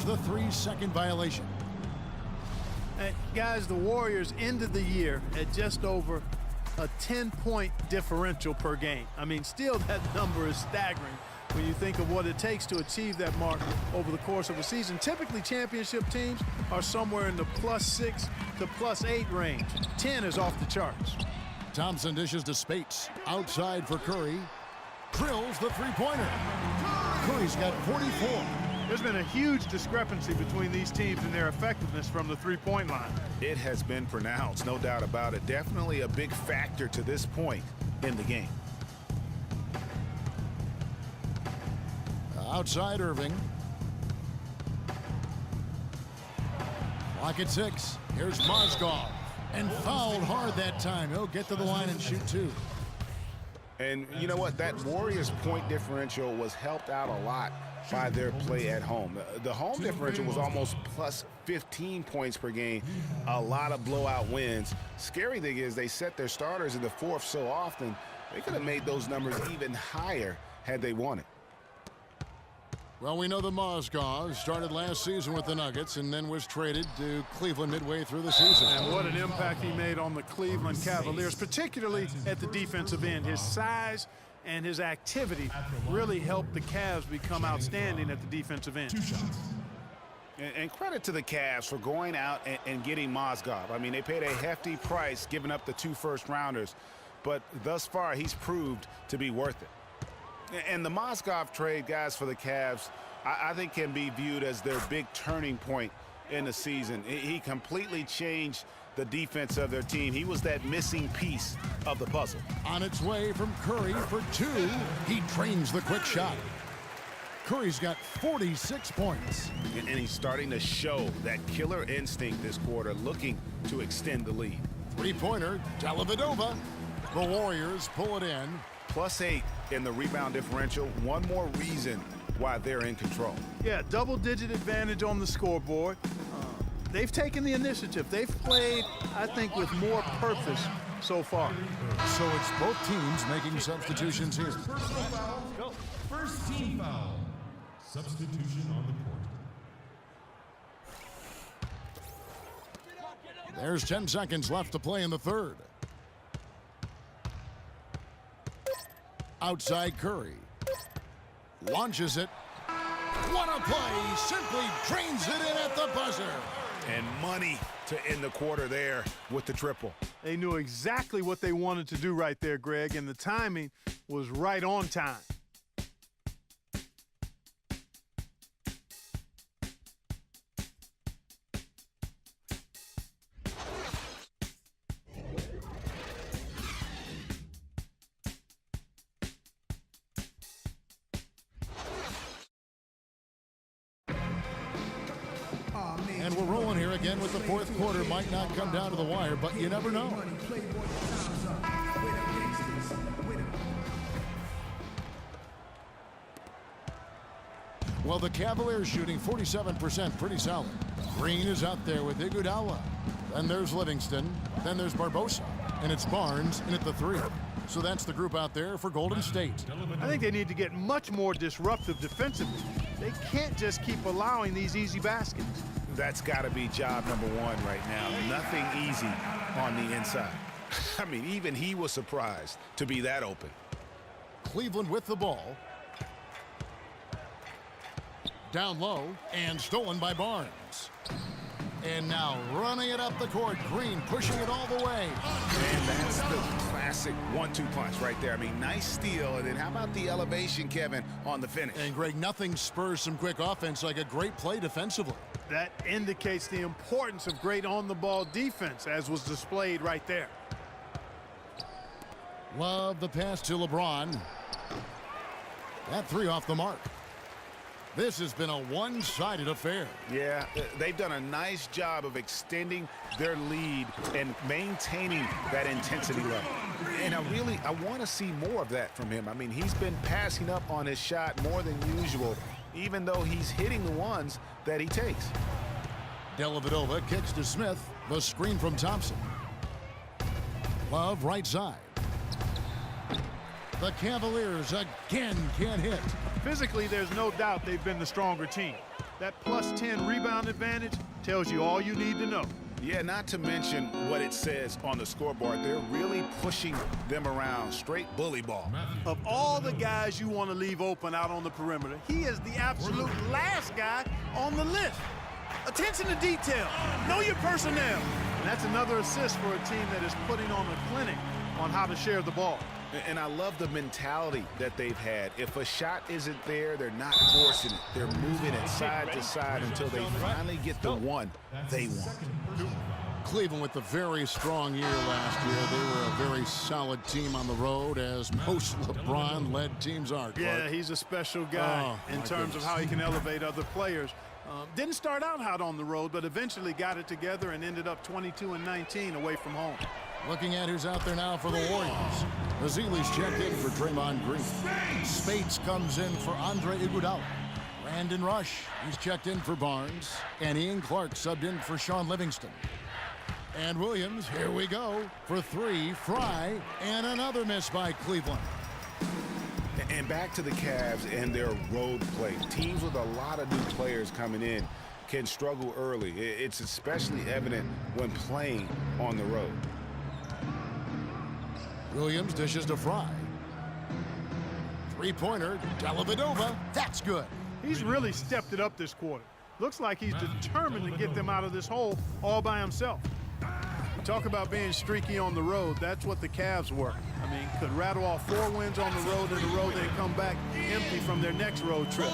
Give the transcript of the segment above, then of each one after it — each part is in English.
Here's the 3-second violation. Hey, guys, the Warriors ended the year at just over a 10-point differential per game. I mean, still that number is staggering when you think of what it takes to achieve that mark over the course of a season. Typically, championship teams are somewhere in the +6 to +8 range. 10 is off the charts. Thompson dishes to Spates. Outside for Curry. Drills the three-pointer. Curry's got 44. There's been a huge discrepancy between these teams and their effectiveness from the three-point line. It has been pronounced, no doubt about it. Definitely a big factor to this point in the game. Outside Irving. Clock at 6. Here's Mozgov. And fouled hard that time. He'll get to the line and shoot 2. And you know what? That Warriors point differential was helped out a lot by their play at home. The home differential was almost plus 15 points per game. A lot of blowout wins. Scary thing is they set their starters in the fourth so often, they could have made those numbers even higher had they wanted. Well, we know the Mozgov started last season with the Nuggets and then was traded to Cleveland midway through the season. And what an impact he made on the Cleveland Cavaliers, particularly at the defensive end. His size and his activity really helped the Cavs become outstanding at the defensive end. And credit to the Cavs for going out and getting Mozgov. I mean, they paid a hefty price giving up the 2 first-rounders, but thus far he's proved to be worth it. And the Mozgov trade, guys, for the Cavs, I think can be viewed as their big turning point in the season. He completely changed the defense of their team. He was that missing piece of the puzzle. On its way from Curry for 2. He drains the quick shot. Curry's got 46 points. And he's starting to show that killer instinct this quarter, looking to extend the lead. Three-pointer, Dellavedova. The Warriors pull it in. +8 in the rebound differential. One more reason why they're in control. Yeah, double-digit advantage on the scoreboard. They've taken the initiative. They've played, I think, with more purpose so far. So it's both teams making substitutions here. First team foul. Substitution on the court. There's 10 seconds left to play in the third. Outside Curry. Launches it. What a play! Simply drains it in at the buzzer. And money to end the quarter there with the triple. They knew exactly what they wanted to do right there, Greg, and the timing was right on time. And we're rolling here again with the fourth quarter. Might not come down to the wire, but you never know. Well, the Cavaliers shooting 47%, pretty solid. Green is out there with Iguodala. Then there's Livingston. Then there's Barbosa. And it's Barnes in at the 3. So that's the group out there for Golden State. I think they need to get much more disruptive defensively. They can't just keep allowing these easy baskets. That's got to be job number 1 right now. Nothing easy on the inside. I mean, even he was surprised to be that open. Cleveland with the ball. Down low and stolen by Barnes. And now running it up the court. Green pushing it all the way. And that's the classic 1-2 punch right there. I mean, nice steal. And then how about the elevation, Kevin, on the finish? And Greg, nothing spurs some quick offense like a great play defensively. That indicates the importance of great on-the-ball defense, as was displayed right there. Love the pass to LeBron. That 3 off the mark. This has been a one-sided affair. Yeah, they've done a nice job of extending their lead and maintaining that intensity level. And I want to see more of that from him. I mean, he's been passing up on his shot more than usual, even though he's hitting the ones that he takes. Dellavedova kicks to Smith. The screen from Thompson. Love right side. The Cavaliers again can't hit. Physically, there's no doubt they've been the stronger team. That plus 10 rebound advantage tells you all you need to know. Yeah, not to mention what it says on the scoreboard. They're really pushing them around. Straight bully ball. Of all the guys you want to leave open out on the perimeter, he is the absolute last guy on the list. Attention to detail. Know your personnel. And that's another assist for a team that is putting on a clinic on how to share the ball. And I love the mentality that they've had. If a shot isn't there, they're not forcing it. They're moving it side to side until they finally get the one they want. Cleveland with a very strong year last year. They were a very solid team on the road, as most LeBron-led teams are, Clark. Yeah, he's a special guy in terms of how he can elevate other players. Didn't start out hot on the road, but eventually got it together and ended up 22-19 away from home. Looking at who's out there now for the Warriors. Azili's checked in for Draymond Green. Spates comes in for Andre Iguodala. Brandon Rush, he's checked in for Barnes. And Ian Clark subbed in for Sean Livingston. And Williams, here we go, for three. Fry, and another miss by Cleveland. And back to the Cavs and their road play. Teams with a lot of new players coming in can struggle early. It's especially evident when playing on the road. Williams dishes to Fry. Three-pointer, Dellavedova, that's good. He's really stepped it up this quarter. Looks like he's determined to get them out of this hole all by himself. Talk about being streaky on the road. That's what the Cavs were. I mean, could rattle off 4 wins on the road in a row, then come back empty from their next road trip.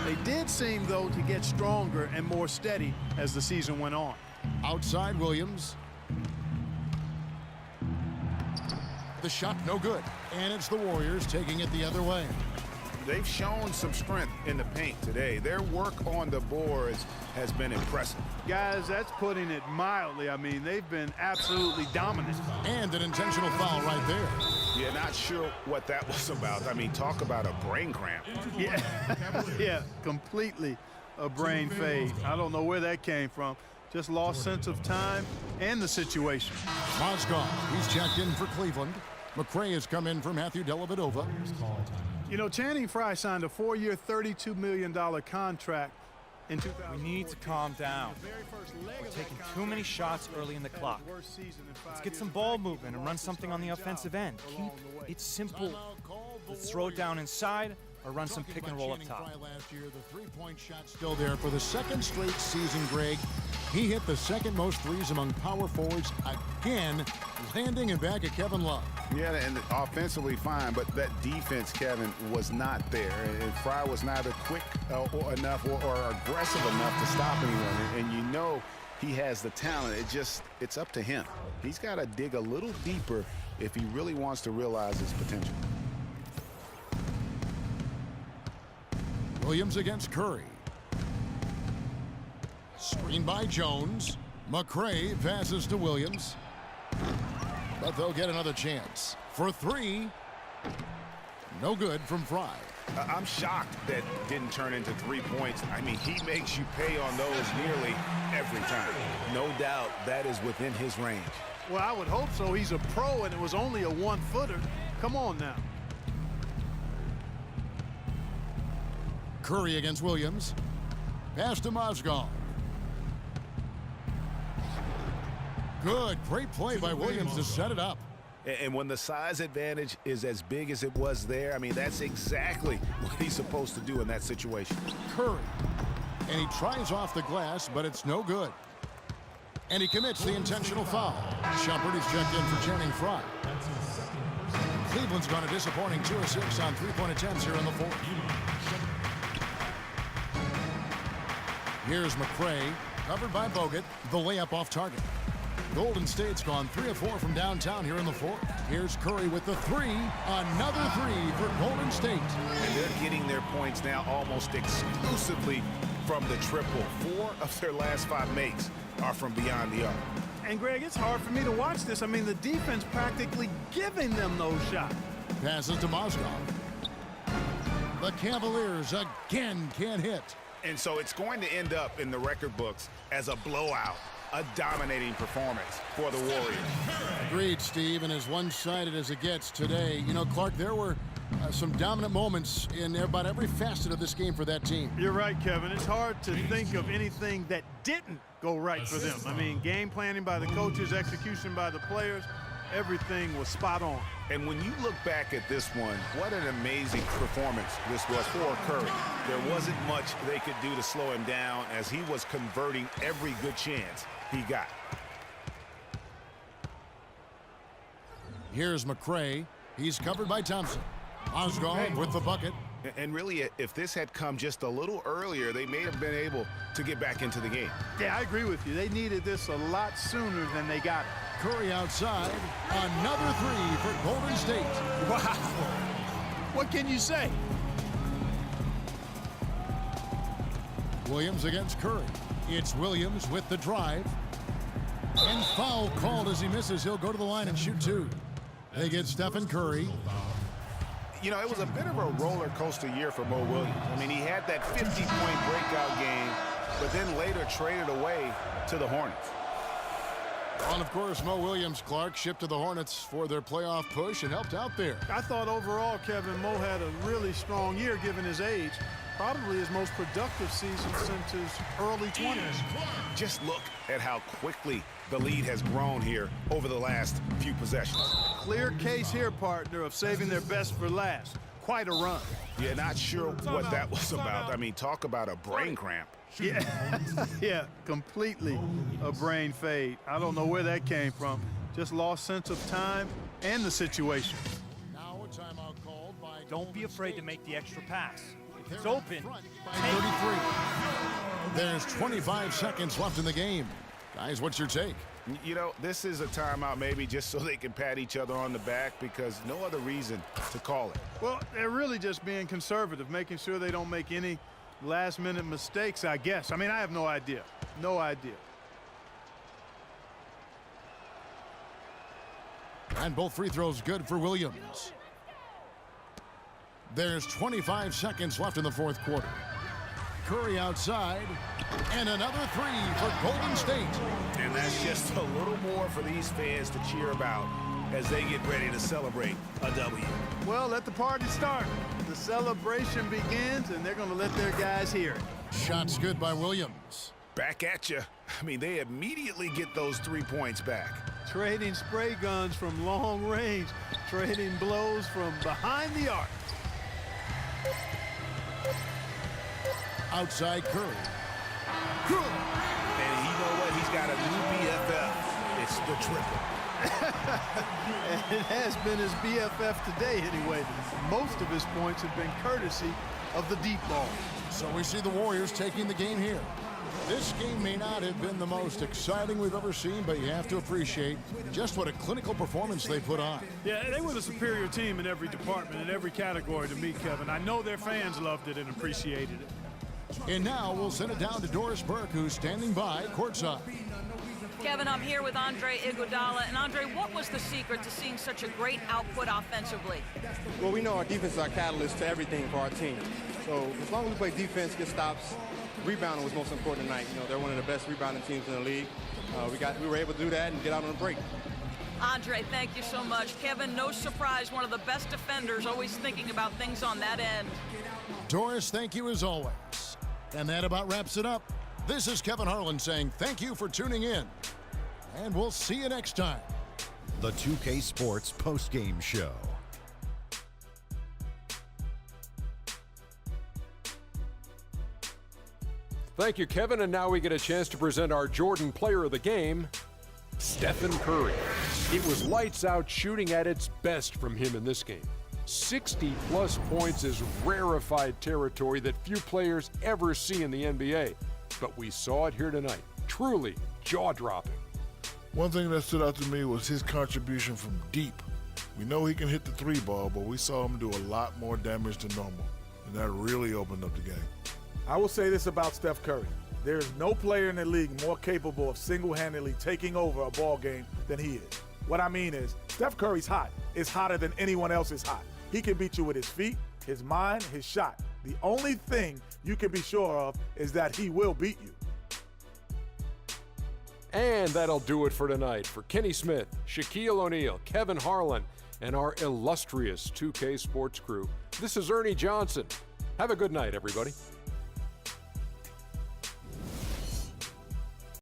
They did seem, though, to get stronger and more steady as the season went on. Outside Williams. The shot no good. And it's the Warriors taking it the other way. They've shown some strength in the paint today. Their work on the boards has been impressive. Guys, that's putting it mildly. I mean, they've been absolutely dominant. And an intentional foul right there. Yeah, not sure what that was about. I mean, talk about a brain cramp. Yeah, yeah, completely a brain fade. I don't know where that came from. Just lost sense of time and the situation. Mozgov, he's checked in for Cleveland. McRae has come in for Matthew Dellavedova. You know, Channing Frye signed a 4-year, $32 million contract in 2000. We need to calm down. We're taking too many shots early in the clock. Let's get some ball movement and run something on the offensive end. Keep it simple. Let's throw it down inside or run some pick and roll up top. Last year, the three-point shot still there for the second straight season, Greg. He hit the second most threes among power forwards again, landing it back at Kevin Love. Yeah, and offensively fine, but that defense, Kevin, was not there. And Fry was neither quick enough or aggressive enough to stop anyone. And you know he has the talent. It's up to him. He's got to dig a little deeper if he really wants to realize his potential. Williams against Curry. Screen by Jones. McRae passes to Williams. But they'll get another chance. For three. No good from Fry. I'm shocked that didn't turn into 3 points. I mean, he makes you pay on those nearly every time. No doubt that is within his range. Well, I would hope so. He's a pro, and it was only a 1-footer. Come on now. Curry against Williams. Pass to Mozgov. Good. Great play by Williams to set it up. And when the size advantage is as big as it was there, I mean, that's exactly what he's supposed to do in that situation. Curry. And he tries off the glass, but it's no good. And he commits the intentional foul. Shumpert is checked in for Channing Frye. Cleveland's gone a disappointing 2 of 6 on three-point attempts here in the fourth. Here's McRae, covered by Bogut, the layup off target. Golden State's gone 3 of 4 from downtown here in the fourth. Here's Curry with the three. Another three for Golden State. And they're getting their points now almost exclusively from the triple. 4 of their last 5 makes are from beyond the arc. And, Greg, it's hard for me to watch this. I mean, the defense practically giving them those shots. Passes to Mozgov. The Cavaliers again can't hit. And so it's going to end up in the record books as a blowout, a dominating performance for the Warriors. Agreed, Steve, and as one-sided as it gets today. You know, Clark, there were some dominant moments in about every facet of this game for that team. You're right, Kevin. It's hard to think of anything that didn't go right for them. I mean, game planning by the coaches, execution by the players, everything was spot on. And when you look back at this one, what an amazing performance this was for Curry. There wasn't much they could do to slow him down as he was converting every good chance he got. Here's McRae. He's covered by Thompson. Mozgov with the bucket. And really, if this had come just a little earlier, they may have been able to get back into the game. Yeah, I agree with you. They needed this a lot sooner than they got it. Curry outside. Another three for Golden State. Wow. What can you say? Williams against Curry. It's Williams with the drive. And foul called as he misses. He'll go to the line and shoot two. They get Stephen Curry. You know, it was a bit of a roller coaster year for Mo Williams. I mean, he had that 50-point breakout game, but then later traded away to the Hornets. And of course, Mo Williams, Clark, shipped to the Hornets for their playoff push and helped out there. I thought overall, Kevin, Mo had a really strong year given his age. Probably his most productive season since his early 20s. Just look at how quickly the lead has grown here over the last few possessions. Clear case here, partner, of saving their best for last. Quite a run. Yeah, not sure what that was about. I mean, talk about a brain cramp. Yeah, yeah, completely a brain fade. I don't know where that came from. Just lost sense of time and the situation. Now a timeout called by Don't be afraid to make the extra pass. If it's open, by 33. There's 25 seconds left in the game. Guys, what's your take? You know, this is a timeout maybe just so they can pat each other on the back because no other reason to call it. Well, they're really just being conservative, making sure they don't make any last-minute mistakes, I guess. I mean, I have no idea. No idea. And both free throws good for Williams. There's 25 seconds left in the fourth quarter. Curry outside, and another three for Golden State. And that's just a little more for these fans to cheer about as they get ready to celebrate a W. Well, let the party start. The celebration begins, and they're going to let their guys hear it. Shots good by Williams. Back at you. I mean, they immediately get those 3 points back. Trading spray guns from long range, trading blows from behind the arc. Outside Curry. And you know what? He's got a new BFF. It's the triple. And it has been his BFF today anyway. Most of his points have been courtesy of the deep ball. So we see the Warriors taking the game here. This game may not have been the most exciting we've ever seen, but you have to appreciate just what a clinical performance they put on. Yeah, they were the superior team in every department, in every category to me, Kevin. I know their fans loved it and appreciated it. And now we'll send it down to Doris Burke, who's standing by courtside. Kevin, I'm here with Andre Iguodala. And Andre, what was the secret to seeing such a great output offensively? Well, we know our defense is our catalyst to everything for our team. So as long as we play defense, get stops, rebounding was most important tonight. You know, they're one of the best rebounding teams in the league. We were able to do that and get out on a break. Andre, thank you so much. Kevin, no surprise, one of the best defenders, always thinking about things on that end. Doris, thank you as always. And that about wraps it up. This is Kevin Harlan saying thank you for tuning in. And we'll see you next time. The 2K Sports postgame show. Thank you, Kevin. And now we get a chance to present our Jordan Player of the Game, Stephen Curry. It was lights out shooting at its best from him in this game. 60-plus points is rarefied territory that few players ever see in the NBA. But we saw it here tonight. Truly jaw-dropping. One thing that stood out to me was his contribution from deep. We know he can hit the three ball, but we saw him do a lot more damage than normal. And that really opened up the game. I will say this about Steph Curry. There is no player in the league more capable of single-handedly taking over a ball game than he is. What I mean is, Steph Curry's hot. It's hotter than anyone else is hot. He can beat you with his feet, his mind, his shot. The only thing you can be sure of is that he will beat you. And that'll do it for tonight. For Kenny Smith, Shaquille O'Neal, Kevin Harlan, and our illustrious 2K Sports crew, this is Ernie Johnson. Have a good night, everybody.